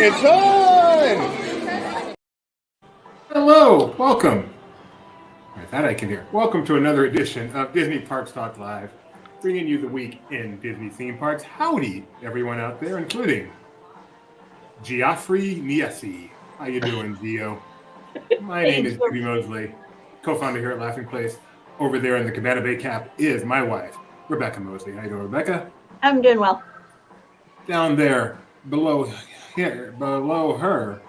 It's on! Hello, welcome. Right, that I can hear. Welcome to another edition of Disney Parks Talk Live, bringing you the week in Disney theme parks. Howdy, everyone out there, including Geoffrey Niesi. How you doing, Gio? My name is Judy Mosley, co-founder here at Laughing Place. Over there in the Cabana Bay cap is my wife, Rebecca Mosley. How you doing, Rebecca? I'm doing well. Down there, below her,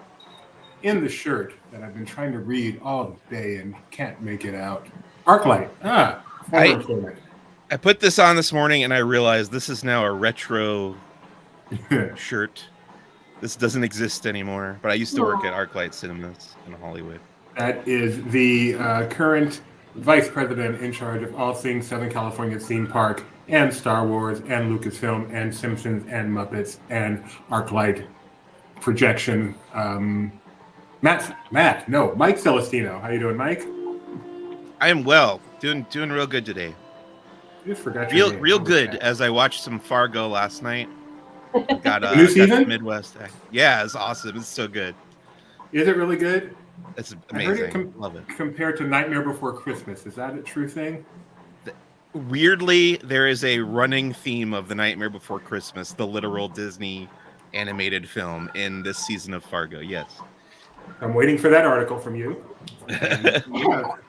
in the shirt that I've been trying to read all day and can't make it out. Arclight. I put this on this morning and I realized this is now a retro shirt. This doesn't exist anymore, but I used to work at ArcLight Cinemas in Hollywood. That is the current vice president in charge of all things Southern California theme park and Star Wars and Lucasfilm and Simpsons and Muppets and ArcLight projection. Mike Celestino. How you doing, Mike? I am well. Doing real good today. You just forgot your name. Real good as I watched some Fargo last night. Got new season? Midwest. Yeah, it's awesome. It's so good. Is it really good? It's amazing. I heard it love it. Compared to Nightmare Before Christmas. Is that a true thing? Weirdly, there is a running theme of the Nightmare Before Christmas, the literal Disney animated film, in this season of Fargo. Yes. I'm waiting for that article from you. Yeah,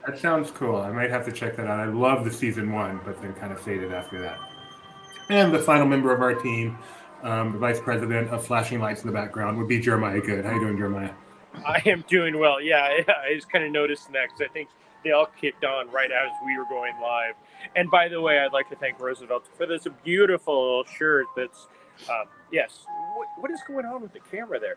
that sounds cool. I might have to check that out. I love the season one, but then kind of faded after that. And the final member of our team, the vice president of Flashing Lights in the background, would be Jeremiah Good. How you doing, Jeremiah? I am doing well. Yeah, I just kind of noticed that because I think they all kicked on right as we were going live. And by the way, I'd like to thank Roosevelt for this beautiful shirt that's, yes, what is going on with the camera there?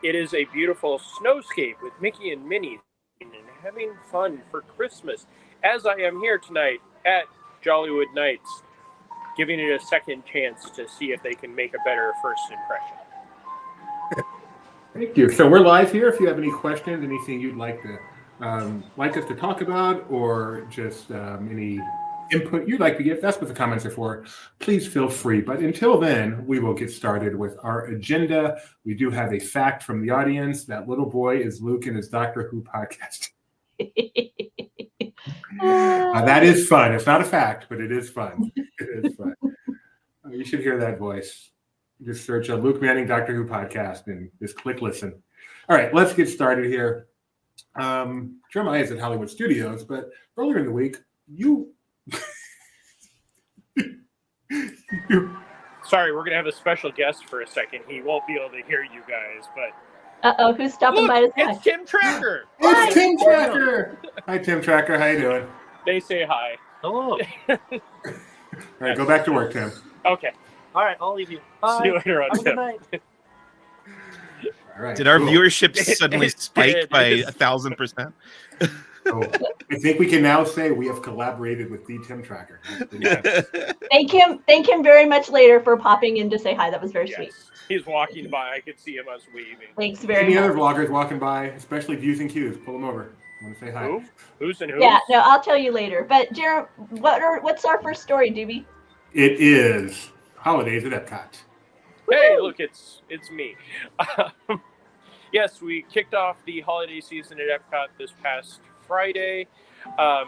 It is a beautiful snowscape with Mickey and Minnie and having fun for Christmas, as I am here tonight at Jollywood Nights, giving it a second chance to see if they can make a better first impression. Thank you. So we're live here. If you have any questions, anything you'd like us to talk about, or just any input you'd like to give, that's what the comments are for. Please feel free. But until then, we will get started with our agenda. We do have a fact from the audience. That little boy is Luke in his Doctor Who podcast. That is fun. It's not a fact, but it is fun. It is fun. You should hear that voice. Just search a Luke Manning Doctor Who podcast and just click listen. All right, let's get started here. Jeremiah is at Hollywood Studios, but earlier in the week, Sorry, we're going to have a special guest for a second. He won't be able to hear you guys, but... Uh-oh, who's stopping by to say? It's Tim Tracker! It's Tim Tracker! Hi, Tim Tracker. How you doing? They say hi. Hello. All right, go back to work, Tim. Okay. All right, I'll leave you. See you later on, Have a good night. All right, Did our cool. viewership suddenly spike by did. 1,000%? Oh, I think we can now say we have collaborated with the Tim Tracker. Thank him very much later for popping in to say hi. That was very sweet. Yes. He's walking by. I could see him as waving. Thanks very Any much. other vloggers walking by, especially Views and Cues, pull them over. I want to say hi. Who? Who's and who's? Yeah, no, I'll tell you later. But Jared, what's our first story, Doobie? It is Holidays at Epcot. Hey, look, it's me. Yes, we kicked off the holiday season at Epcot this past Friday. Not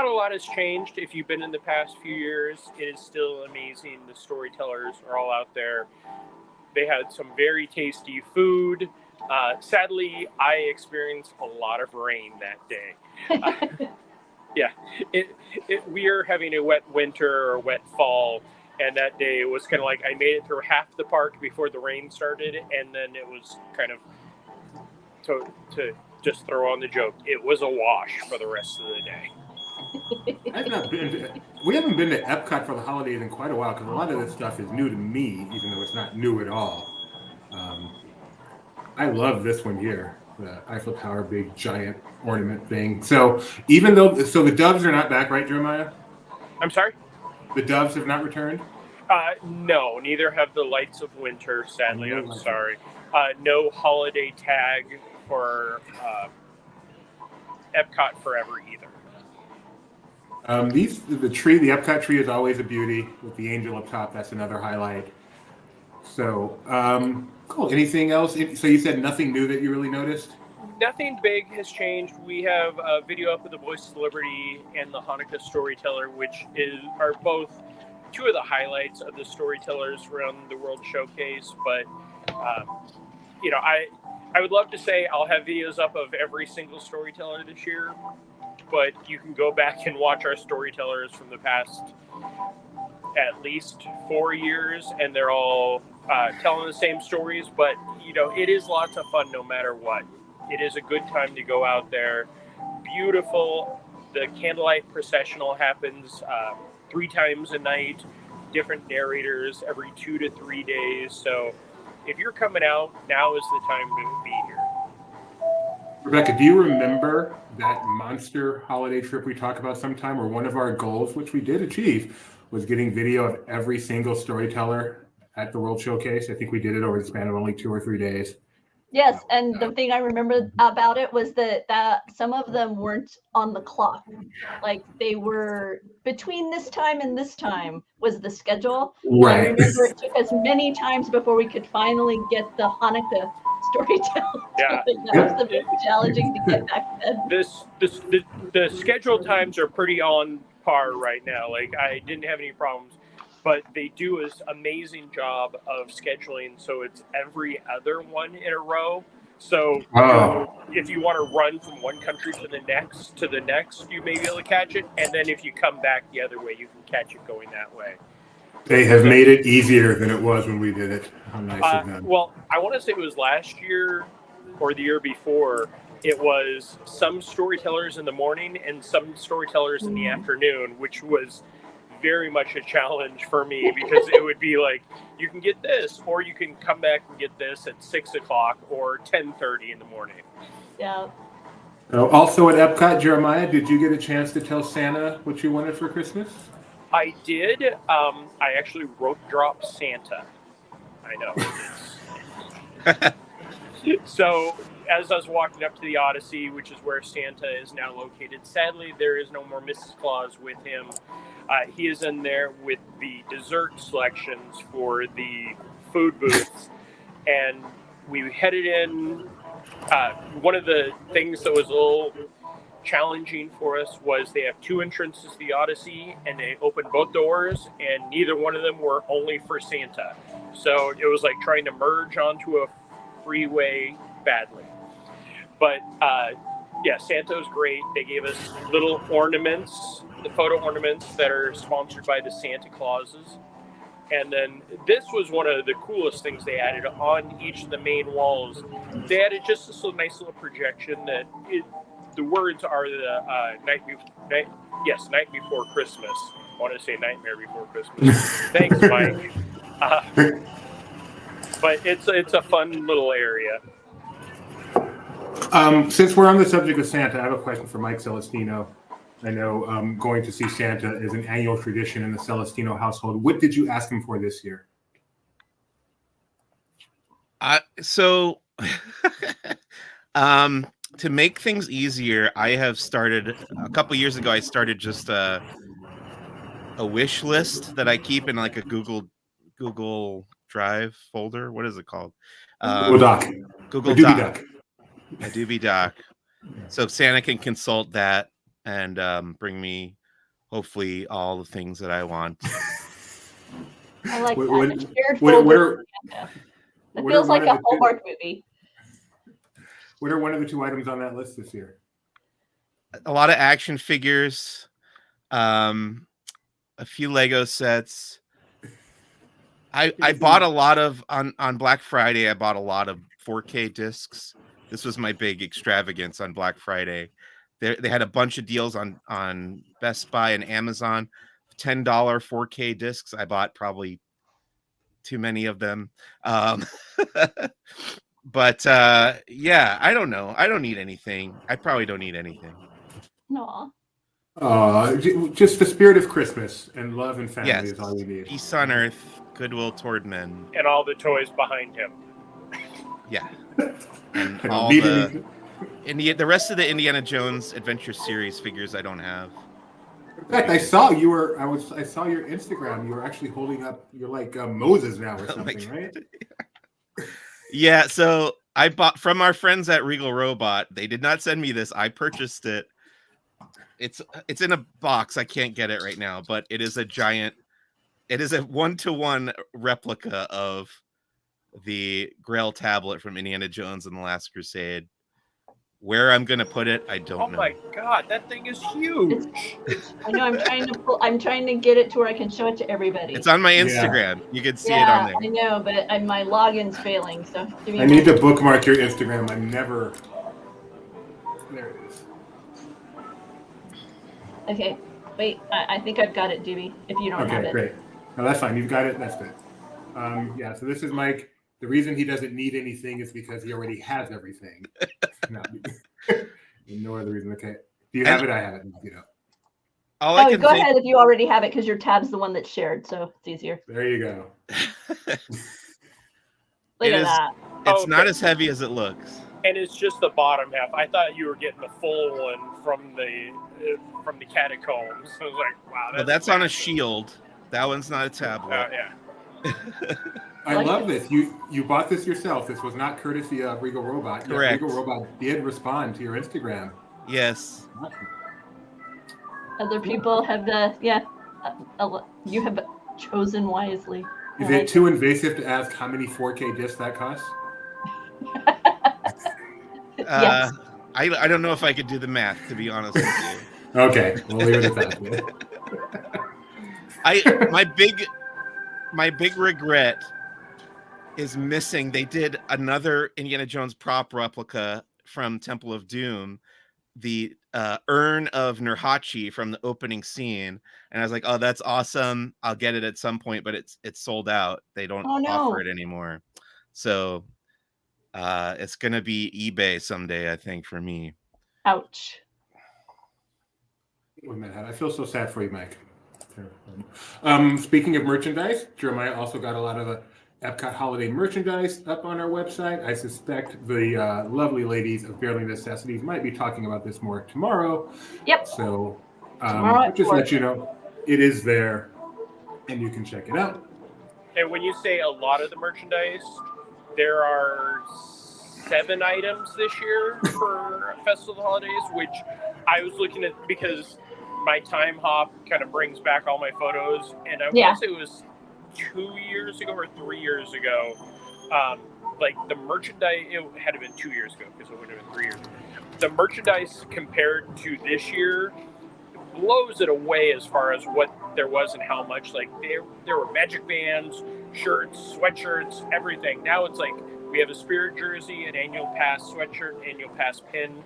a lot has changed. If you've been in the past few years, it is still amazing. The storytellers are all out there. They had some very tasty food. Sadly, I experienced a lot of rain that day. Yeah, we are having a wet winter or wet fall, and that day it was kind of like I made it through half the park before the rain started, and then it was kind of to just throw on the joke. It was a wash for the rest of the day. We haven't been to Epcot for the holidays in quite a while because a lot of this stuff is new to me, even though it's not new at all. I love this one here, the Eiffel Tower big giant ornament thing. So even though, the doves are not back, right, Jeremiah? I'm sorry? The doves have not returned? No, neither have the Lights of Winter, sadly. No I'm lights. sorry. No holiday tag for Epcot Forever either. The Epcot tree is always a beauty with the angel up top. That's another highlight. So, cool. Anything else? So you said nothing new that you really noticed? Nothing big has changed. We have a video up of the Voice of Liberty and the Hanukkah Storyteller, which are both two of the highlights of the storytellers around the World Showcase. But I would love to say I'll have videos up of every single storyteller this year, but you can go back and watch our storytellers from the past at least 4 years, and they're all telling the same stories. But it is lots of fun no matter what. It is a good time to go out there. Beautiful. The candlelight processional happens 3 times a night, different narrators every 2 to 3 days. So if you're coming out, now is the time to be here. Rebecca, do you remember that monster holiday trip we talked about sometime, where one of our goals, which we did achieve, was getting video of every single storyteller at the World Showcase? I think we did it over the span of only 2 or 3 days. Yes, and the thing I remember about it was that some of them weren't on the clock. Like, they were between this time and this time was the schedule. Right. I remember it took us many times before we could finally get the Hanukkah storytelling. Yeah. That was the most challenging to get back then. The schedule times are pretty on par right now. Like, I didn't have any problems. But they do an amazing job of scheduling, so it's every other one in a row. So if you want to run from one country to the next, you may be able to catch it. And then if you come back the other way, you can catch it going that way. They have made it easier than it was when we did it. How nice of them. Well, I want to say it was last year or the year before. It was some storytellers in the morning and some storytellers in the afternoon, which was very much a challenge for me, because it would be like, you can get this, or you can come back and get this at 6 o'clock or 10:30 in the morning. Yeah. Also at Epcot, Jeremiah, did you get a chance to tell Santa what you wanted for Christmas? I did. I actually rope dropped Santa. I know. So as I was walking up to the Odyssey, which is where Santa is now located, sadly there is no more Mrs. Claus with him. He is in there with the dessert selections for the food booths, and we headed in. One of the things that was a little challenging for us was they have 2 entrances to the Odyssey, and they opened both doors, and neither one of them were only for Santa. So it was like trying to merge onto a freeway badly. But yeah, Santa's great. They gave us little ornaments, the photo ornaments that are sponsored by the Santa Clauses. And then this was one of the coolest things they added on each of the main walls. They added just this little nice little projection that the words are the night before Christmas. I want to say Nightmare Before Christmas. Thanks, Mike. But it's a fun little area. Since we're on the subject of Santa, I have a question for Mike Celestino. I know going to see Santa is an annual tradition in the Celestino household. What did you ask him for this year? To make things easier, I have started a couple years ago. I started just a wish list that I keep in like a Google Drive folder. What is it called? Google Doc. Google Doc. A doobie doc. So Santa can consult that and bring me, hopefully, all the things that I want. I like that. A shared folder. It feels like a Hallmark movie. What are one of the 2 items on that list this year? A lot of action figures, a few Lego sets. I bought a lot of on Black Friday. I bought a lot of 4K discs. This was my big extravagance on Black Friday. They had a bunch of deals on Best Buy and Amazon. $10 4K discs. I bought probably too many of them. But yeah, I don't know. I don't need anything. I probably don't need anything. No. Just the spirit of Christmas and love and family is all you need. Peace on earth, goodwill toward men. And all the toys behind him. Yeah. And all the rest of the Indiana Jones Adventure series figures I don't have. In fact, I saw you were. I saw your Instagram. You were actually holding up. You're like Moses now or Oh my something, right? Yeah, so I bought from our friends at Regal Robot. They did not send me this. I purchased it. It's in a box. I can't get it right now, but it is a giant. It is a 1-to-1 replica of the Grail tablet from Indiana Jones and the Last Crusade. Where I'm gonna put it, I don't know. Oh my god, that thing is huge. I know. I'm trying to get it to where I can show it to everybody. It's on my Yeah. Instagram. You can see it Yeah, on there. I know, but my login's failing. So give me I a need to moment. bookmark your Instagram. I'm never. There it is. Okay, wait. I think I've got it, Dewey. If you don't have Okay, it. great. No, that's fine. You've got it. That's good. Yeah. So this is Mike. The reason he doesn't need anything is because he already has everything. No, no other reason. Okay. Do you have it? I have it. You know. All I Oh, can go think. ahead if you already have it, because your tab's the one that's shared, so it's easier. There you go. Look It at is- that. It's Okay. not as heavy as it looks. And it's just the bottom half. I thought you were getting the full one from the catacombs. I was like, wow, Well, that's on a massive. shield. That one's not a tablet. Yeah. I Like love it. this. You bought this yourself. This was not courtesy of Regal Robot. Yet Correct. Regal Robot did respond to your Instagram. Yes. Other people have you have chosen wisely. Is I it like too invasive to ask how many 4K discs that costs? Yes. I don't know if I could do the math, to be honest with you. Okay, we'll leave it at that. My big regret is missing. They did another Indiana Jones prop replica from Temple of Doom, the urn of Nurhachi from the opening scene, and I was like, oh, that's awesome. I'll get it at some point, but it's sold out. They don't Oh, no. offer it anymore. So it's gonna be eBay someday, I think, for me. Ouch. Wait a minute, I feel so sad for you, Mike. Speaking of merchandise, Jeremiah also got a lot of the Epcot holiday merchandise up on our website. I suspect the lovely ladies of Barely Necessities might be talking about this more tomorrow. Yep. So Tomorrow at just 4. let you know, it is there, and you can check it out. And when you say a lot of the merchandise, there are 7 items this year for Festival of the Holidays, which I was looking at because my time hop kind of brings back all my photos. And I want to say it was 2 years ago or 3 years ago. Like the merchandise, it had to have been 2 years ago because it would have been 3 years. The merchandise compared to this year blows it away as far as what there was and how much. Like there were magic bands, shirts, sweatshirts, everything. Now it's like we have a Spirit jersey, an annual pass sweatshirt, annual pass pin,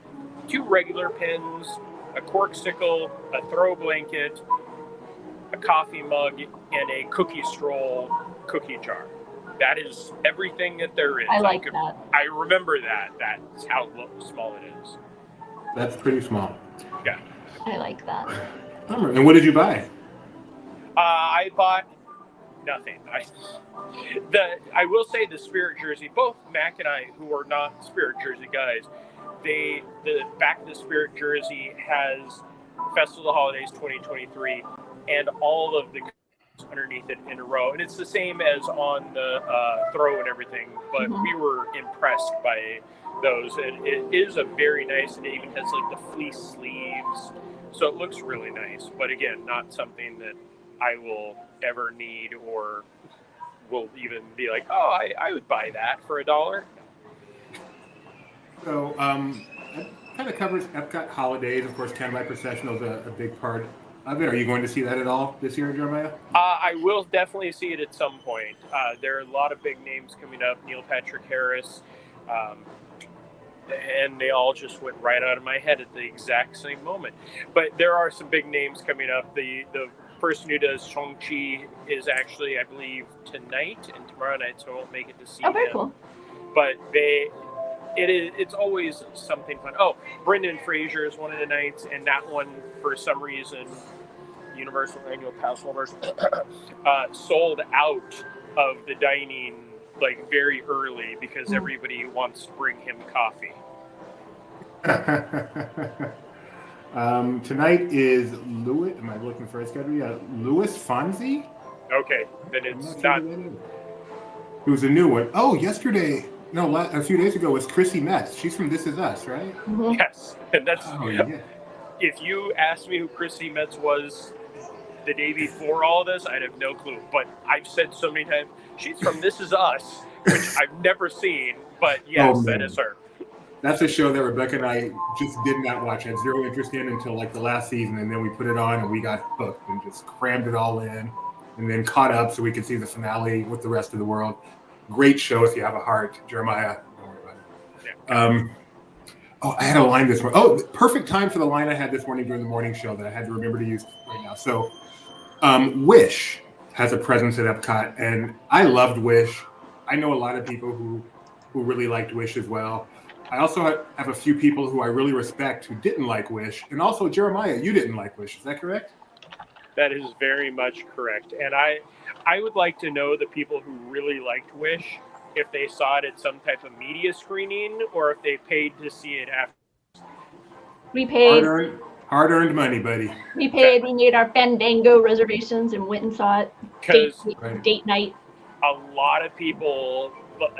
2 regular pins, a corksicle, a throw blanket, a coffee mug, and a cookie stroll cookie jar. That is everything that there is. I like that. I remember that. That's how small it is. That's pretty small. Yeah. I like that. And what did you buy? I bought nothing. I will say the Spirit jersey, both Mac and I, who are not Spirit jersey guys, the back of the Spirit jersey has Festival of the Holidays 2023 and all of the underneath it in a row, and it's the same as on the throw and everything, but we were impressed by those, and it is a very nice, and it even has like the fleece sleeves, so it looks really nice, but again, not something that I will ever need or will even be like, oh, I would buy that for $1. So that kind of covers Epcot holidays. Of course, Candlelight Processional is a big part of it. Are you going to see that at all this year, Jeremiah? I will definitely see it at some point. There are a lot of big names coming up. Neil Patrick Harris, and they all just went right out of my head at the exact same moment. But there are some big names coming up. The person who does Shang-Chi is actually, I believe, tonight and tomorrow night, so I won't make it to see Oh, very him. cool. But it's always something fun. Oh, Brendan Fraser is one of the nights, and that one, for some reason, Universal Annual Pass holders sold out of the dining like very early because everybody wants to bring him coffee. Tonight is Louis. Am I looking for a schedule? Louis Fonzi. Okay, then I'm it's not not. sure who that is. It was a new one. Oh, yesterday. No, a few days ago was Chrissy Metz. She's from This Is Us, right? Mhm. Yes, and that's. Oh yeah. If you asked me who Chrissy Metz was the day before all this, I'd have no clue. But I've said so many times, she's from This Is Us, which I've never seen. But yes, Oh, that man. is her. That's a show that Rebecca and I just did not watch. Had zero interest in until like the last season, and then we put it on and we got hooked and just crammed it all in, and then caught up so we could see the finale with the rest of the world. Great show if you have a heart, Jeremiah. Don't worry about it. Yeah. Oh, I had a line this morning. Oh, perfect time for the line I had this morning during the morning show that I had to remember to use right now. So, Wish has a presence at Epcot, and I loved Wish. I know a lot of people who really liked Wish as well. I also have a few people who I really respect who didn't like Wish, and also Jeremiah, you didn't like Wish. Is that correct? That is very much correct. And I would like to know the people who really liked Wish, if they saw it at some type of media screening or if they paid to see it after. We paid. Hard-earned money, buddy. We paid. We made our Fandango reservations and went and saw it. Date night. A lot of people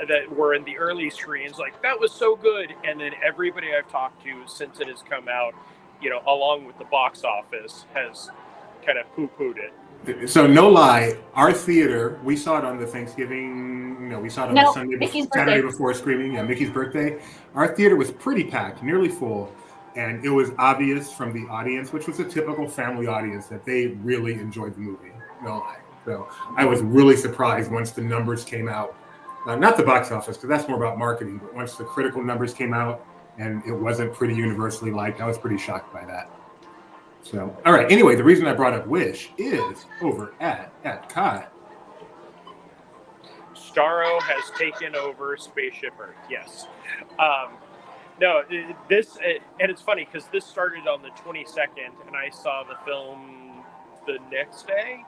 that were in the early screens, like, that was so good. And then everybody I've talked to since it has come out, along with the box office, has kind of poo-pooed it. So no lie, our theater, we saw it on the Thanksgiving, we saw it on the Saturday before screening, Mickey's birthday. Our theater was pretty packed, nearly full, and it was obvious from the audience, which was a typical family audience, that they really enjoyed the movie. No lie. So I was really surprised once the numbers came out. Not the box office, because that's more about marketing, but once the critical numbers came out and it wasn't pretty universally liked, I was pretty shocked by that. So, all right. Anyway, the reason I brought up Wish is over at Epcot. Starro has taken over Spaceship Earth. Yes. No, and it's funny because this started on the 22nd, and I saw the film the next day,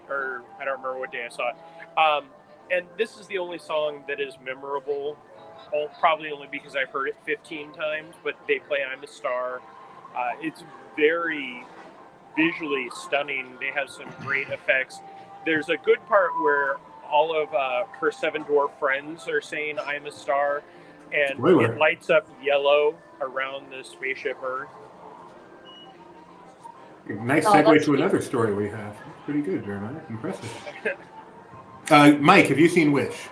or I don't remember what day I saw it. And this is the only song that is memorable, probably only because I've heard it 15 times, but they play I'm a Star. It's very visually stunning. They have some great effects. There's a good part where all of her seven dwarf friends are saying I'm a star, and It lights up yellow around the Spaceship Earth. Nice segue to another story we have. Pretty good, Jeremiah. Impressive. Mike, have you seen Wish?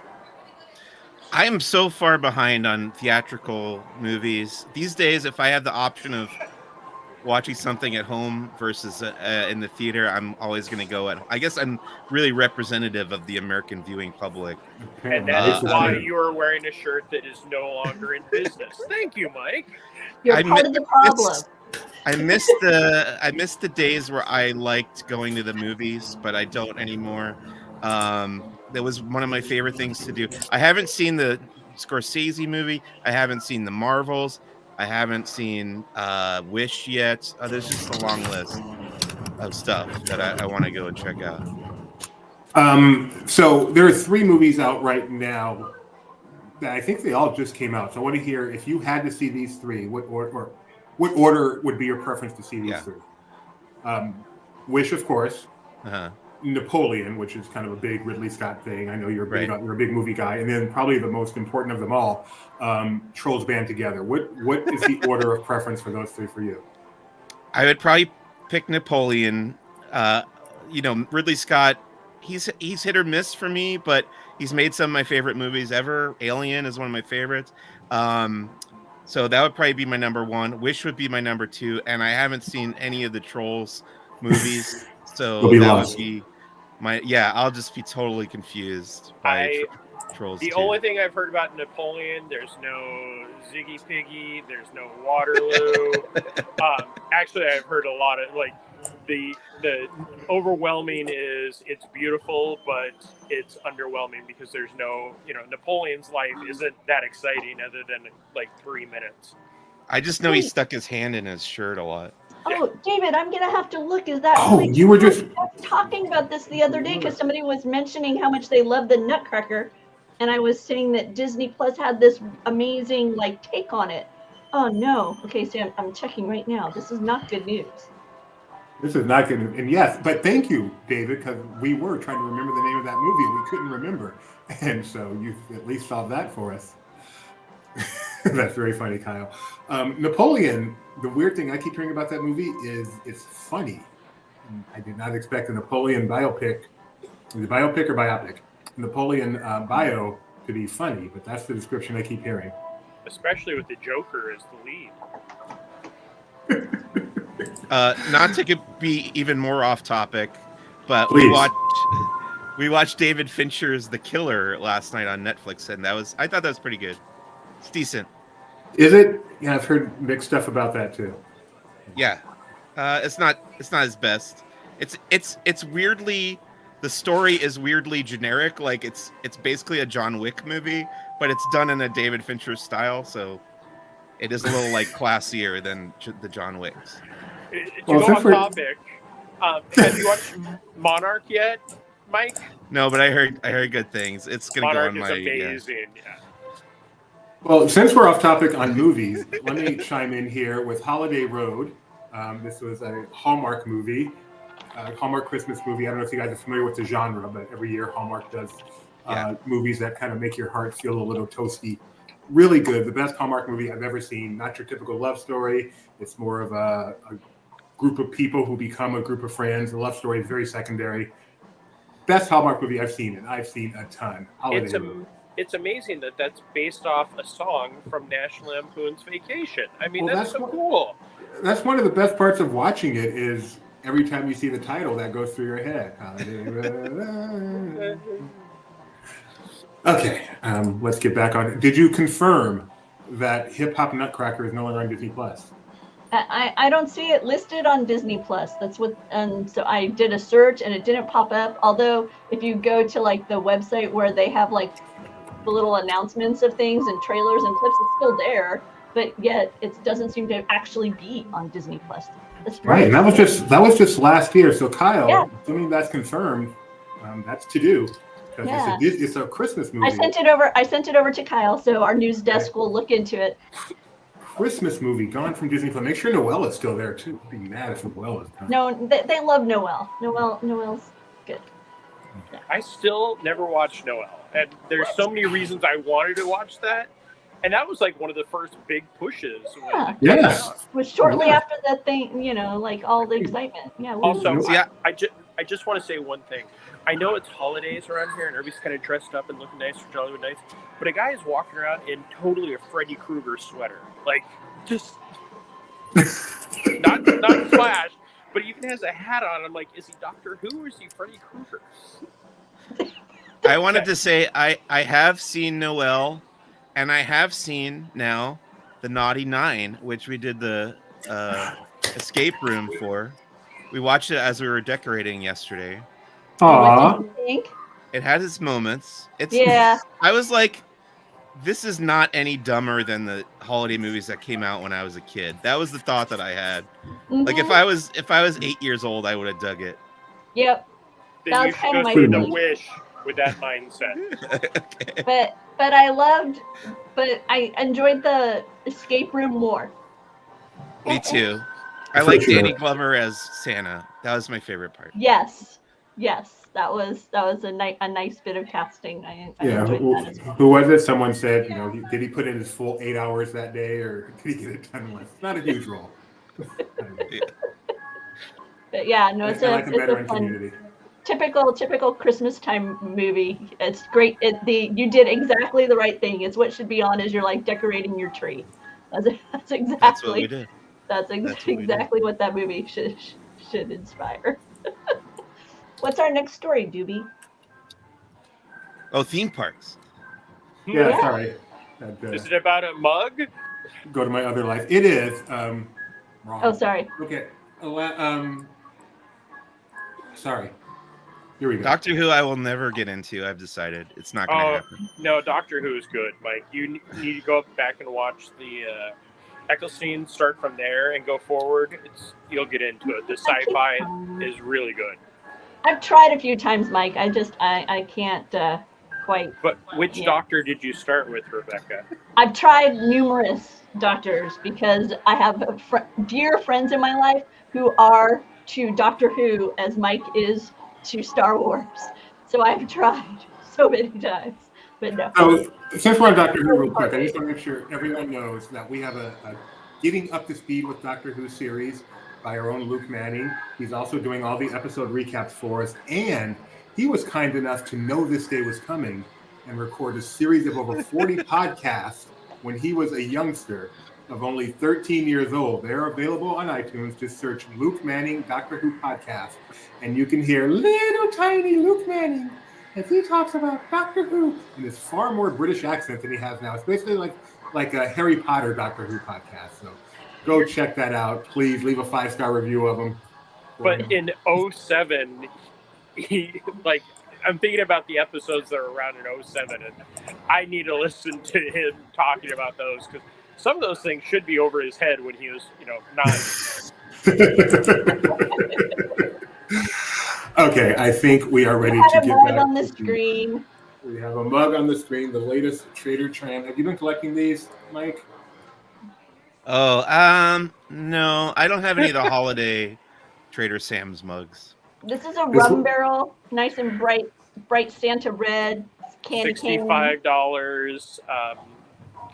I am so far behind on theatrical movies. These days, if I have the option of watching something at home versus in the theater, I'm always going to go I guess I'm really representative of the American viewing public. And that is why you are wearing a shirt that is no longer in business. Thank you, Mike. You're part of the problem. I miss the days where I liked going to the movies, but I don't anymore. That was one of my favorite things to do. I haven't seen the Scorsese movie. I haven't seen the Marvels. I haven't seen Wish yet. There's just a long list of stuff that I want to go and check out. So there are 3 movies out right now that I think they all just came out. So I want to hear, if you had to see these 3, what order would be your preference to see these 3? Wish, of course. Napoleon, which is kind of a big Ridley Scott thing. I know you're a big movie guy, and then probably the most important of them all, Trolls Band Together. What is the order of preference for those 3 for you? I would probably pick Napoleon. Ridley Scott, he's hit or miss for me, but he's made some of my favorite movies ever. Alien is one of my favorites. So that would probably be my number 1. Wish would be my number 2, and I haven't seen any of the Trolls movies, so that would be I'll just be totally confused by Trolls. The only thing I've heard about Napoleon, there's no Ziggy Piggy, there's no Waterloo. Actually, I've heard a lot of the overwhelming is it's beautiful, but it's underwhelming because there's no Napoleon's life isn't that exciting other than 3 minutes. I just know he stuck his hand in his shirt a lot. Oh, David, I'm going to have to look. Is that you were just talking about this the other day because somebody was mentioning how much they love the Nutcracker, and I was saying that Disney Plus had this amazing take on it. Oh no. Okay, so I'm checking right now. This is not good news. This is not good. And yes, but thank you, David, because we were trying to remember the name of that movie. We couldn't remember. And so you at least solved that for us. That's very funny, Kyle. Napoleon, the weird thing I keep hearing about that movie is it's funny. And I did not expect a Napoleon biopic, is it biopic or biopic? Napoleon bio to be funny, but that's the description I keep hearing. Especially with the Joker as the lead. Not to be even more off topic, but Please. we watched David Fincher's The Killer last night on Netflix, and I thought that was pretty good. It's decent. Is it? Yeah, I've heard mixed stuff about that too. Yeah, it's not his best. It's weirdly, the story is weirdly generic. Like it's basically a John Wick movie, but it's done in a David Fincher style, so it is a little like classier than the John Wicks. To go off topic, have you watched Monarch yet, Mike? No, but I heard good things. It's gonna Monarch go on is my amazing. Yeah. Well, since we're off topic on movies, let me chime in here with Holiday Road. This was a Hallmark movie, Hallmark Christmas movie. I don't know if you guys are familiar with the genre, but every year Hallmark does movies that kind of make your heart feel a little toasty. Really good. The best Hallmark movie I've ever seen. Not your typical love story. It's more of a group of people who become a group of friends. The love story is very secondary. Best Hallmark movie I've seen, and I've seen a ton. Holiday Road. It's amazing that that's based off a song from National Lampoon's Vacation. I mean, that's so cool. That's one of the best parts of watching it is every time you see the title that goes through your head. Okay, let's get back on it. Did you confirm that Hip Hop Nutcracker is no longer on Disney Plus? I don't see it listed on Disney Plus. That's what, and so I did a search and it didn't pop up. Although if you go to like the website where they have like the little announcements of things and trailers and clips, it's still there, but yet it doesn't seem to actually be on Disney Plus. That's right. And that was just last year. So Kyle, assuming that's confirmed, that's to do. Yeah. It's a Christmas movie. I sent it over to Kyle, so our news desk will look into it. Christmas movie gone from Disney Plus. Make sure Noelle is still there too. I'd be mad if Noelle is gone. No, they love Noelle. Noelle's good. Yeah. I still never watched Noelle, and there's so many reasons I wanted to watch that, and that was like one of the first big pushes. Yes. It was shortly after that thing, like all the excitement. Yeah. Also, I just want to say one thing. I know it's holidays around here and everybody's kind of dressed up and looking nice for Jollywood Nights, but a guy is walking around in totally a Freddy Krueger sweater. Like, just not Flash, but he even has a hat on. I'm like, is he Doctor Who or is he Freddy Krueger? I wanted to say I have seen Noelle, and I have seen now the Naughty Nine, which we did the escape room for. We watched it as we were decorating yesterday. Aww. It had its moments. Yeah. I was like, this is not any dumber than the holiday movies that came out when I was a kid. That was the thought that I had. Mm-hmm. Like if I was 8 years old, I would have dug it. Yep. Then you should go see The Wish with that mindset. Okay. But I enjoyed the escape room more. Me too. I like Danny Glover as Santa. That was my favorite part. Yes, that was a nice bit of casting. I enjoyed that as well. Who was it? Someone said, did he put in his full 8 hours that day, or did he get it done once? Not a huge role. But yeah, no, it's a fun, community. typical Christmas time movie. It's great. You did exactly the right thing. It's what should be on as you're like decorating your tree. That's exactly. That's what we did. That's exactly what that movie should inspire. What's our next story, Doobie? Oh, theme parks. Yeah, sorry. Is it about a mug? Go to my other life. It is. Wrong. Oh, sorry. Okay. Sorry. Here we go. Doctor Who, I will never get into. I've decided it's not going to happen. No, Doctor Who is good, Mike. You need to go back and watch the Eccleston, start from there and go forward. You'll get into it. The sci-fi is really good. I've tried a few times, Mike. I can't. quite. But which Yeah. doctor did you start with, Rebecca? I've tried numerous doctors because I have dear friends in my life who are to Doctor Who as Mike is to Star Wars. So I've tried so many times, but no. So since we're on Doctor Who real quick, I just want to make sure everyone knows that we have a Getting Up to Speed with Doctor Who series by our own Luke Manning. He's also doing all the episode recaps for us, and he was kind enough to know this day was coming and record a series of over 40 podcasts when he was a youngster of only 13 years old. They're available on iTunes. Just search Luke Manning Doctor Who podcast, and you can hear little tiny Luke Manning as he talks about Doctor Who in this far more British accent than he has now. It's basically like a Harry Potter Doctor Who podcast. So go check that out. Please leave a 5-star review of him. But in 07, he I'm thinking about the episodes that were around in 07, and I need to listen to him talking about those because some of those things should be over his head when he was, 9. Okay, I think we are ready to get back on the screen. We have a mug on the screen, the latest Trader Tram. Have you been collecting these, Mike? Oh, no, I don't have any of the holiday Trader Sam's mugs. This is a rum barrel, nice and bright Santa red candy cane. $65,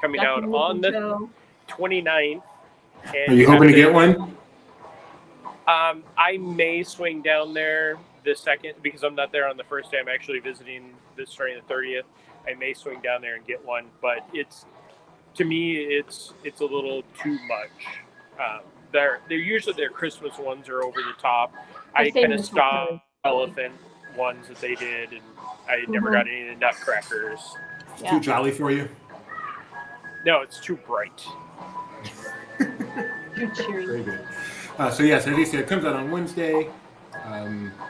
coming out on the 29th. Are you hoping to get one? I may swing down there the second because I'm not there on the first day. I'm actually visiting this starting the 30th. I may swing down there and get one, but to me it's a little too much. They're usually their Christmas ones are over the top. I kind of stopped elephant ones that they did, and I never got any of the nutcrackers. Yeah. Too jolly for you? No, it's too bright. Too cheery. Very good. So yes, as you said, it comes out on Wednesday.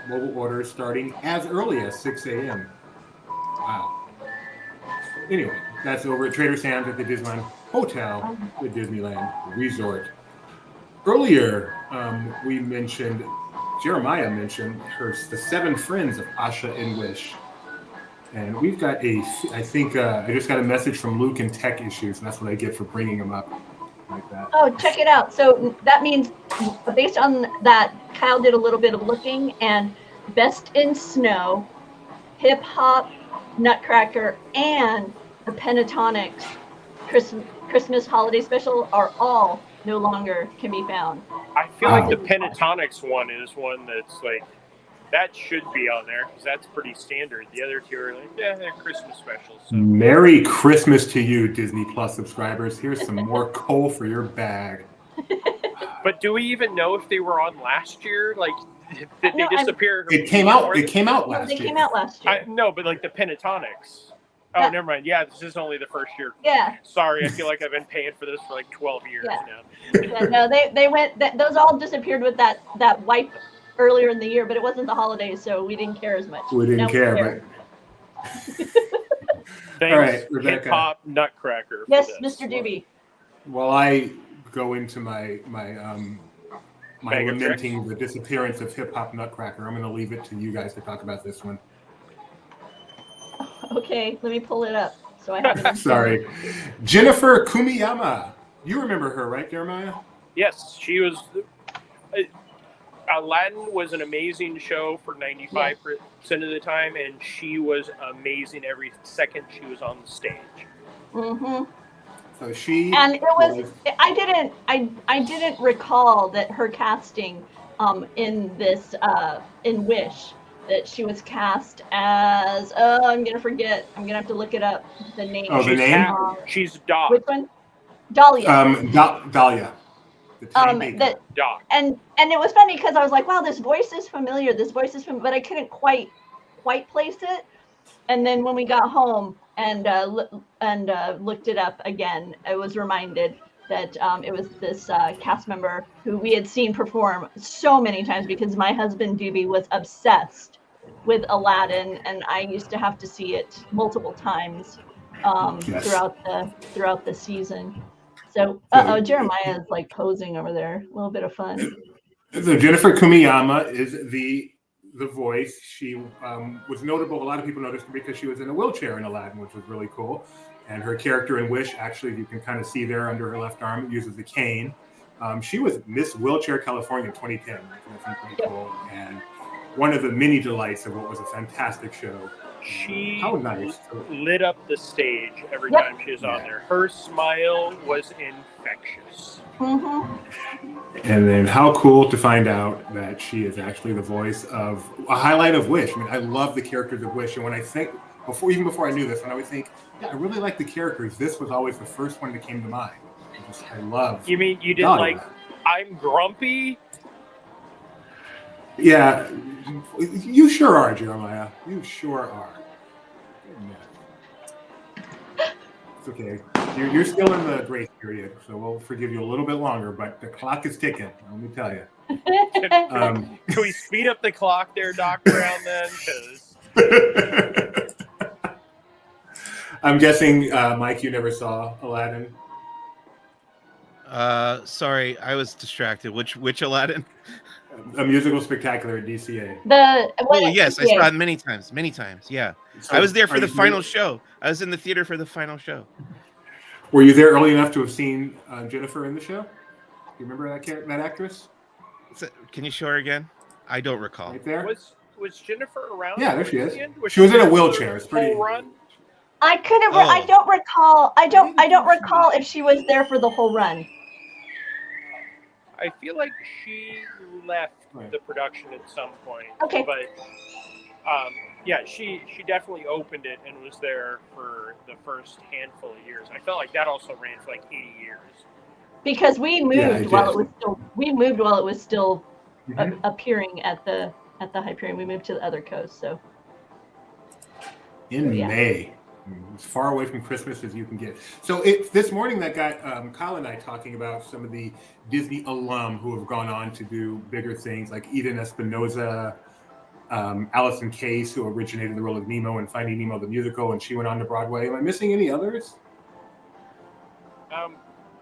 Mobile orders starting as early as 6 a.m. Wow. Anyway, that's over at Trader Sam's at the Disneyland Hotel, the Disneyland Resort. Earlier, Jeremiah mentioned the 7 friends of Asha and Wish. And we've got I just got a message from Luke in Tech Issues, and that's what I get for bringing them up like that. Oh, check it out. So that means, based on that, Kyle did a little bit of looking, and Best in Snow, Hip Hop, Nutcracker, and the Pentatonics Christmas Holiday Special are all no longer can be found. I feel like the Pentatonics one is one that's that should be on there because that's pretty standard. The other two are they're Christmas specials. So. Merry Christmas to you, Disney Plus subscribers. Here's some more coal for your bag. But do we even know if they were on last year? Did they disappear? It came out last year. They came out last year. No, but the Pentatonics. Oh, Yeah. never mind. Yeah, this is only the first year. Yeah. Sorry, I feel like I've been paying for this for 12 years now. Yeah, no, they went. Those all disappeared with that wipe earlier in the year, but it wasn't the holidays, so we didn't care as much. We didn't care, but Thanks, all right, Rebecca. Hip Hop Nutcracker. Yes, Mr. Doobie. While I go into my lamenting tricks? the disappearance of Hip Hop Nutcracker, I'm going to leave it to you guys to talk about this one. Okay, let me pull it up. So I have it. Sorry. Jennifer Kumiyama. You remember her, right, Jeremiah? Yes, she was. Aladdin was an amazing show for 95% of the time, and she was amazing every second she was on the stage. Mm-hmm. So she and it was. I didn't recall that her casting in this in Wish that she was cast as. I'm gonna forget. I'm gonna have to look it up. The name. Oh, the name. She's Doc. Which one? Dahlia. Dahlia. That Doc. And it was funny because I was like, wow, this voice is familiar. But I couldn't quite place it. And then when we got home and looked it up again, I was reminded that it was this cast member who we had seen perform so many times because my husband Doobie was obsessed with Aladdin, and I used to have to see it multiple times throughout the season. So, Jeremiah is posing over there. A little bit of fun. So Jennifer Kumiyama is the the voice. She was notable. A lot of people noticed her because she was in a wheelchair in Aladdin, which was really cool. And her character in Wish, actually, you can kind of see there under her left arm, it uses the cane. She was Miss Wheelchair California 2010, which I think pretty cool. And one of the many delights of what was a fantastic show. She How nice. lit up the stage every Yep. time she was on there. Her smile was infectious. And then how cool to find out that she is actually the voice of a highlight of Wish. I mean, I love the characters of Wish. And when I think, even before I knew this, when I would think, yeah, I really like the characters, this was always the first one that came to mind. I love. You mean you didn't like I'm Grumpy? Yeah, you sure are, Jeremiah. You sure are. It's okay. You're still in the grace period, so we'll forgive you a little bit longer, but the clock is ticking, let me tell you. Can we speed up the clock there, Doc Brown, then? 'Cause I'm guessing, Mike, you never saw Aladdin? Sorry, I was distracted. Which Aladdin? A musical spectacular at DCA. Oh yes, I saw it many times. Yeah, So I was there for the you- final show. I was in the theater for the final show. Were you there early enough to have seen Jennifer in the show? Do you remember that actress? Can you show her again? I don't recall. Right there? was Jennifer around? Yeah, there she is. Was She was in a there wheelchair. for It's the pretty. whole run? I couldn't. Oh. I don't recall. I don't recall if she was there for the whole run. I feel like she left Right. the production at some point. Okay. But yeah, she definitely opened it and was there for the first handful of years. I felt like that also ran for like 80 years. Because we moved it while did. it was still Mhm. appearing at the Hyperion. We moved to the other coast, so In Yeah. May, as far away from Christmas as you can get. So this morning that got Kyle and I talking about some of the Disney alum who have gone on to do bigger things, like Eden Espinosa, Allison Case, who originated the role of Nemo in Finding Nemo the musical, and she went on to Broadway. Am I missing any others?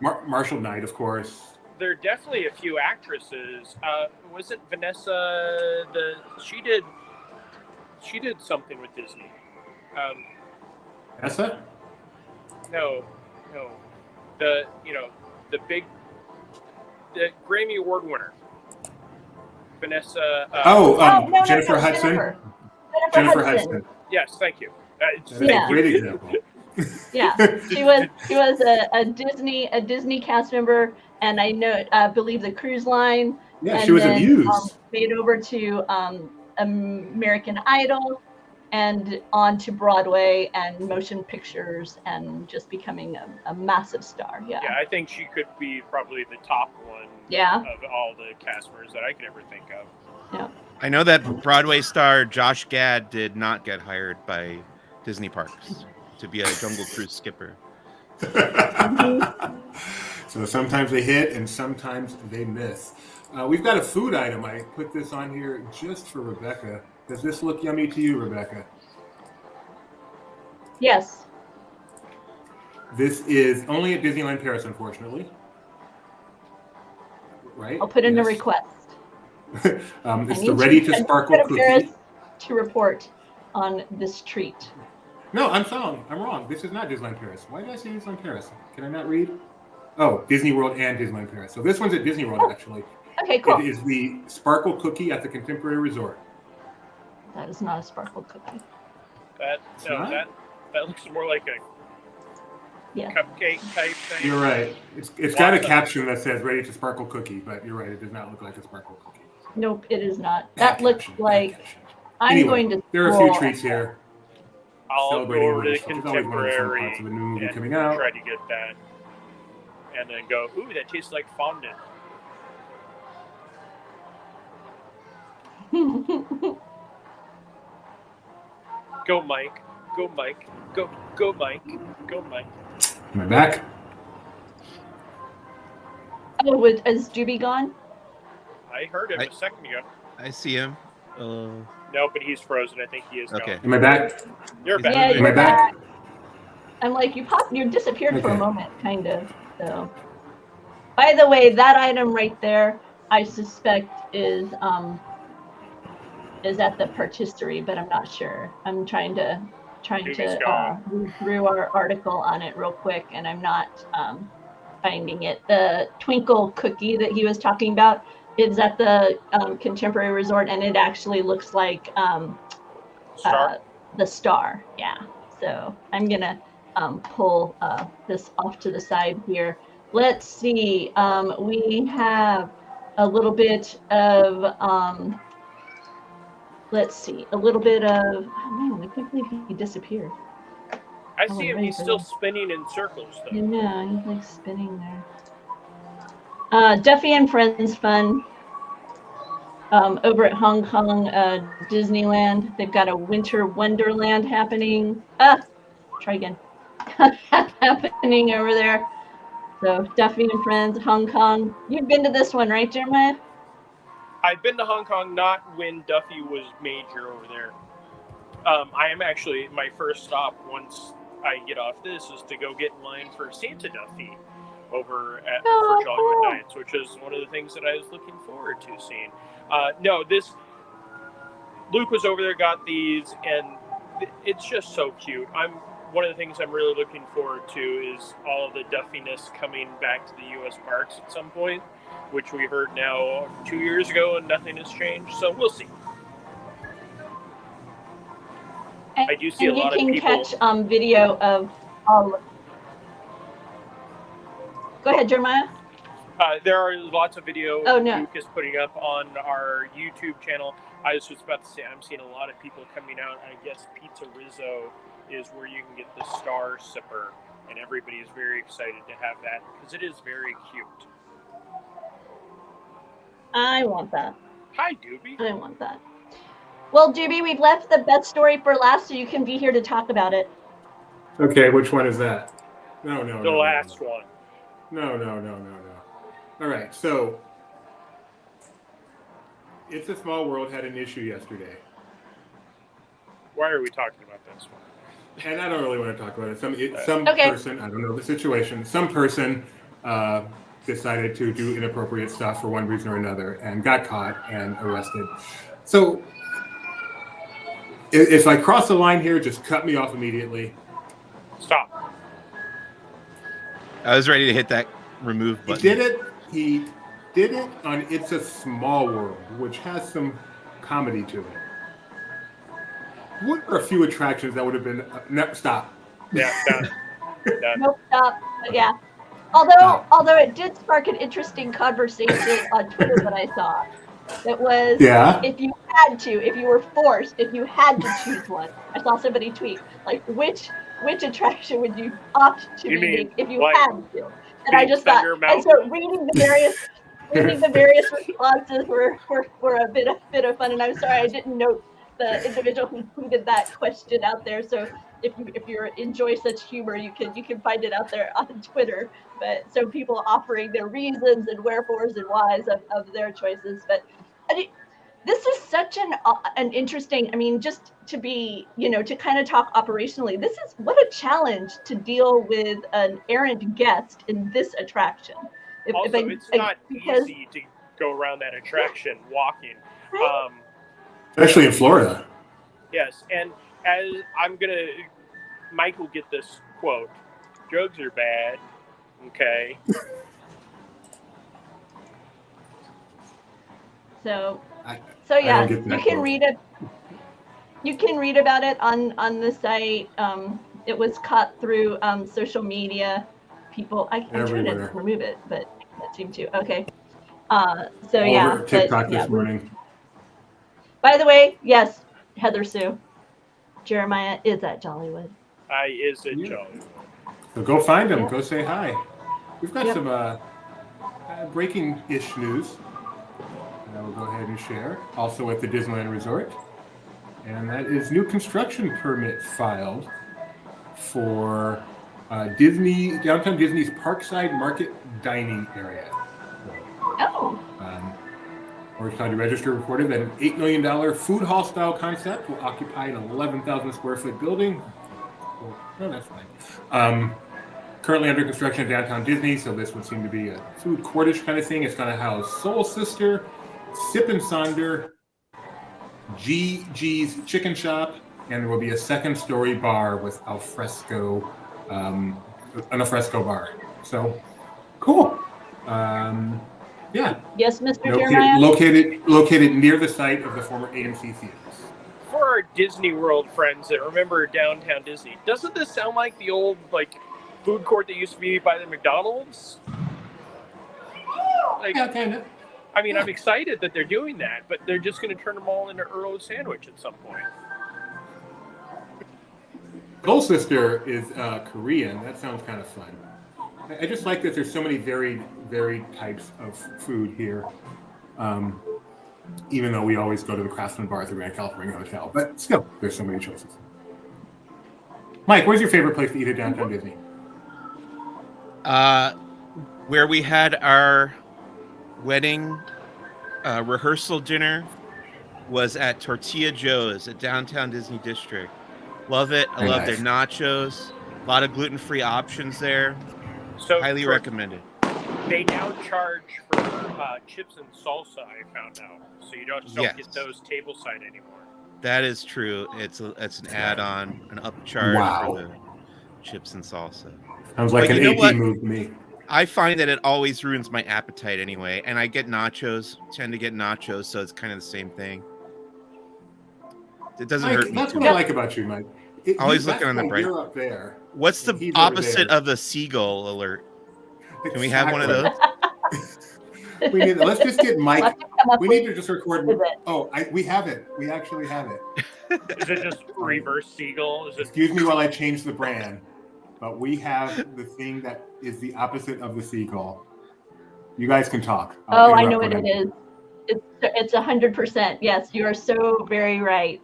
Marshall Knight, of course. There are definitely a few actresses. Wasn't Vanessa she did something with Disney. Essa? No. The Grammy Award winner. Vanessa. No, Jennifer Hudson. Jennifer Hudson. Yes, thank you. That's Yeah. a great example. Yeah, she was a Disney cast member, and I believe the cruise line. Yeah, and she was then, abused. Made over to American Idol, and on to Broadway and motion pictures, and just becoming a massive star. Yeah. Yeah, I think she could be probably the top one Yeah. of all the cast members that I can ever think of. Yeah. I know that Broadway star Josh Gad did not get hired by Disney Parks to be a Jungle Cruise skipper. So sometimes they hit and sometimes they miss. We've got a food item. I put this on here just for Rebecca. Does this look yummy to you, Rebecca? Yes. This is only at Disneyland Paris, unfortunately. Right? I'll put in a Yes. request. It's I the need Ready to to Sparkle go to Paris cookie. to report on this treat. No, I'm wrong. This is not Disneyland Paris. Why did I say Disneyland Paris? Can I not read? Oh, Disney World and Disneyland Paris. So this one's at Disney World, actually. Okay, cool. It is the Sparkle Cookie at the Contemporary Resort. That is not a sparkle cookie. That looks more like a Yeah. cupcake type thing. You're right. It's got a caption that says "Ready to Sparkle Cookie," but you're right. It does not look like a sparkle cookie. Nope, it is not. Bad That looks caption, bad like caption. I'm Anyway, going to. There are a few scroll. treats here. I'll go Celebrating over to the Wish, which is always one of the fun Contemporary parts of the new movie and coming out. try to get that, and then go, ooh, that tastes like fondant. Go Mike, go Mike, go Mike, go Mike. Am I back? Oh, is Doobie gone? I heard him a second ago. I see him. No, but he's frozen. I think he is Okay. gone. Am I back? You're back. Yeah, Am you're I back? I'm like, you disappeared for a Okay. moment, kind of. So, by the way, that item right there, I suspect is is at the patisserie, but I'm not sure. I'm trying to read through our article on it real quick, and I'm not finding it. The twinkle cookie that he was talking about is at the Contemporary Resort, and it actually looks like the star. Yeah. So I'm gonna pull this off to the side here. Let's see. We have a little bit of let's see, a little bit of, oh man, I can't believe he disappeared. I see him, he's still spinning in circles though. Yeah, he's like spinning there. Duffy and Friends Fun over at Hong Kong Disneyland. They've got a winter wonderland happening. Try again. Happening over there. So Duffy and Friends, Hong Kong. You've been to this one, right, Jeremiah? I've been to Hong Kong, not when Duffy was major over there. I am actually, my first stop once I get off this is to go get in line for Santa Duffy over at for Jollywood Nights, which is one of the things that I was looking forward to seeing. Luke was over there, got these, and it's just so cute. One of the things I'm really looking forward to is all of the Duffiness coming back to the U.S. parks at some point, which we heard now 2 years ago, and nothing has changed. So we'll see. I do see a lot of people. You can catch video of all. Go ahead, Jeremiah. There are lots of video Luke is putting up on our YouTube channel. I was just about to say, I'm seeing a lot of people coming out. I guess Pizza Rizzo is where you can get the Star Sipper, and everybody is very excited to have that because it is very cute. I want that. Hi, Doobie. I want that. Well, Doobie, we've left the best story for last, so you can be here to talk about it. Okay, which one is that? No. The last one. No. All right, so It's a Small World had an issue yesterday. Why are we talking about this one? And I don't really want to talk about it. Some person, I don't know the situation, some person decided to do inappropriate stuff for one reason or another and got caught and arrested. So if I cross the line here, just cut me off immediately. Stop. I was ready to hit that remove button. He did it on It's a Small World, which has some comedy to it. What are a few attractions that would have been stop? Yeah, done. Nope, stop. Yeah. Although it did spark an interesting conversation on Twitter that I saw. That was if you were forced, if you had to choose one. I saw somebody tweet like which attraction would you opt to be if you had to? And I just thought, and so reading the various responses were a bit of fun. And I'm sorry I didn't note the individual who tweeted that question out there. So if you enjoy such humor, you can find it out there on Twitter. But so people offering their reasons and wherefores and whys of their choices. But this is such an interesting. I mean, just to be to kind of talk operationally. This is what a challenge to deal with an errant guest in this attraction. It's not easy to go around that attraction walking. Right? Especially in Florida. Yes, and as Mike will get this quote, drugs are bad, okay? So yeah, you can read it. You can read about it on the site. It was caught through social media. People, I'm trying to remove it, but it seemed to. Okay. Over TikTok this morning. By the way, yes, Heather Sue, Jeremiah is at Jollywood. Is at Jollywood. So go find him. Yeah. Go say hi. We've got some breaking-ish news. We'll go ahead and share. Also at the Disneyland Resort. And that is new construction permit filed for downtown Disney's Parkside Market Dining area. Oh. Orange County Register reported that an $8 million food hall style concept will occupy an 11,000 square foot building. Oh, that's fine. Currently under construction at downtown Disney, so this would seem to be a food courtish kind of thing. It's going to house Soul Sister, Sip and Sonder, GG's Chicken Shop, and there will be a second-story bar with an alfresco bar. So cool. Yeah. Yes, Mr. Jeremiah. Located near the site of the former AMC theaters. For our Disney World friends that remember downtown Disney, doesn't this sound like the old food court that used to be by the McDonald's? Yeah, kind of. I mean, I'm excited that they're doing that, but they're just going to turn them all into Earl sandwich at some point. Gold Sister is Korean. That sounds kind of fun. I just like that there's so many varied types of food here. Even though we always go to the Craftsman Bar at the Grand California Hotel, but still, there's so many choices. Mike, where's your favorite place to eat at downtown Disney? Where we had our wedding rehearsal dinner was at Tortilla Joe's at downtown Disney District. Love it. I love their nachos. A lot of gluten-free options there. So highly recommended. They now charge for chips and salsa, I found out. So you don't get those tableside anymore. That is true. It's an add-on, an upcharge for the chips and salsa. Sounds like an AP move to me. I find that it always ruins my appetite anyway, and I tend to get nachos, so it's kind of the same thing. It doesn't hurt me. That's what I like about you, Mike. Always looking on the bright. You're up there. What's the opposite of the seagull alert? Can we have one of those? Let's just get Mike. We need to just record. We have it. We actually have it. Is it just reverse seagull? Excuse me while I change the brand. But we have the thing that is the opposite of the seagull. You guys can talk. I know what it is. It's 100%. Yes, you are so very right.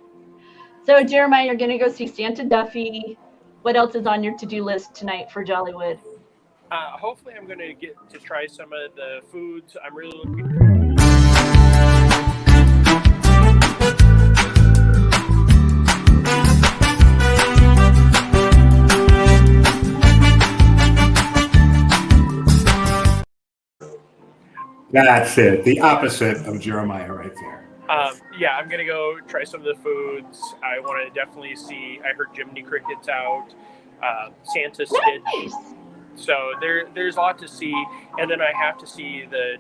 So Jeremiah, you're going to go see Santa Duffy. What else is on your to-do list tonight for Jollywood? Hopefully I'm going to get to try some of the foods. I'm really looking forward. That's it. The opposite of Jeremiah right there. I'm going to go try some of the foods. I want to definitely see, I heard Jiminy Cricket's out, Santa Stitch. Nice. So there's a lot to see. And then I have to see the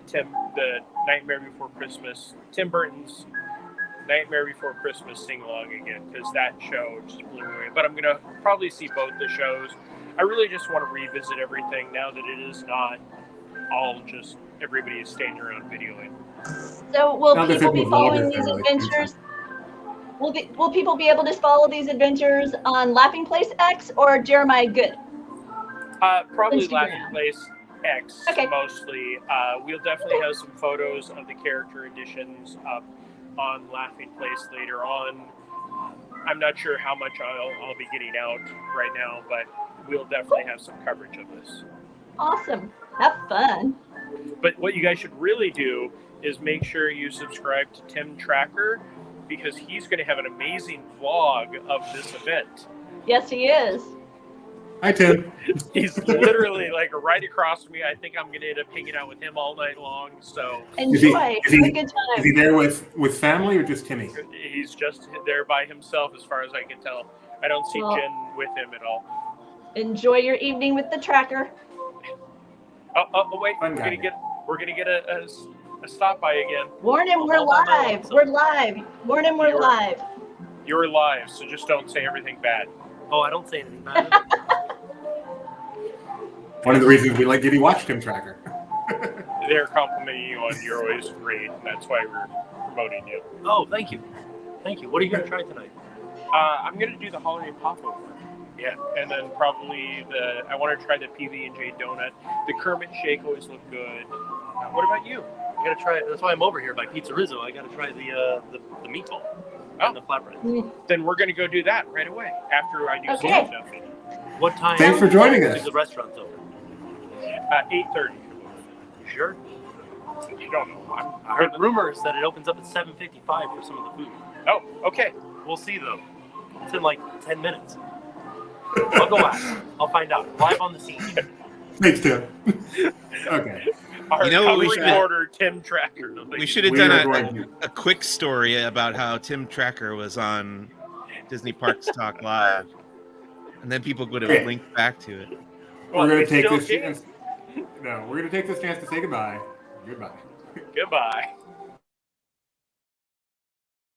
Nightmare Before Christmas, Tim Burton's Nightmare Before Christmas sing-along again, because that show just blew me away. But I'm going to probably see both the shows. I really just want to revisit everything now that it is not all just everybody is standing around videoing. So will people be following these adventures? Will people be able to follow these adventures on Laughing Place X or Jeremiah Good? Probably Instagram. Laughing Place X mostly. We'll definitely have some photos of the character editions up on Laughing Place later on. I'm not sure how much I'll be getting out right now, but we'll definitely have some coverage of this. Awesome. Have fun. But what you guys should really do is make sure you subscribe to Tim Tracker, because he's going to have an amazing vlog of this event. Yes, he is. Hi, Tim. He's literally right across from me. I think I'm going to end up hanging out with him all night long. So enjoy. Have a good time. Is he there with family or just Timmy? He's just there by himself, as far as I can tell. I don't see Jen with him at all. Enjoy your evening with the tracker. Oh wait, we're gonna get a stop by again. Warn him, we're live. We're live. Warn him, we're live. You're live, so just don't say everything bad. Oh, I don't say anything bad. One of the reasons we like Did He Watch Tim Tracker? They're complimenting you on you're always great, and that's why we're promoting you. Oh, thank you. Thank you. What are you gonna try tonight? I'm gonna do the holiday popover. Yeah, and then probably I want to try the PB&J donut. The Kermit shake always looked good. What about you? I gotta try it. That's why I'm over here by Pizza Rizzo. I gotta try the meatball and the flatbread. Then we're gonna go do that right away after I do some stuff. What time? Thanks for joining us. Is the restaurant open? 8:30. You sure? You don't know. I heard rumors that it opens up at 7:55 for some of the food. Oh, okay. We'll see though. It's in 10 minutes. I'll go ask. I'll find out. Live on the scene. Thanks, Tim. Okay. Our You know what we recovery should- reporter, Tim Tracker. No, thank We you. should have We are done going to. a quick story about how Tim Tracker was on Disney Parks Talk Live, and then people would have Okay. linked back to it. Well, We're going we to take still this can. chance. No, we're going to take this chance to say goodbye. Goodbye. Goodbye.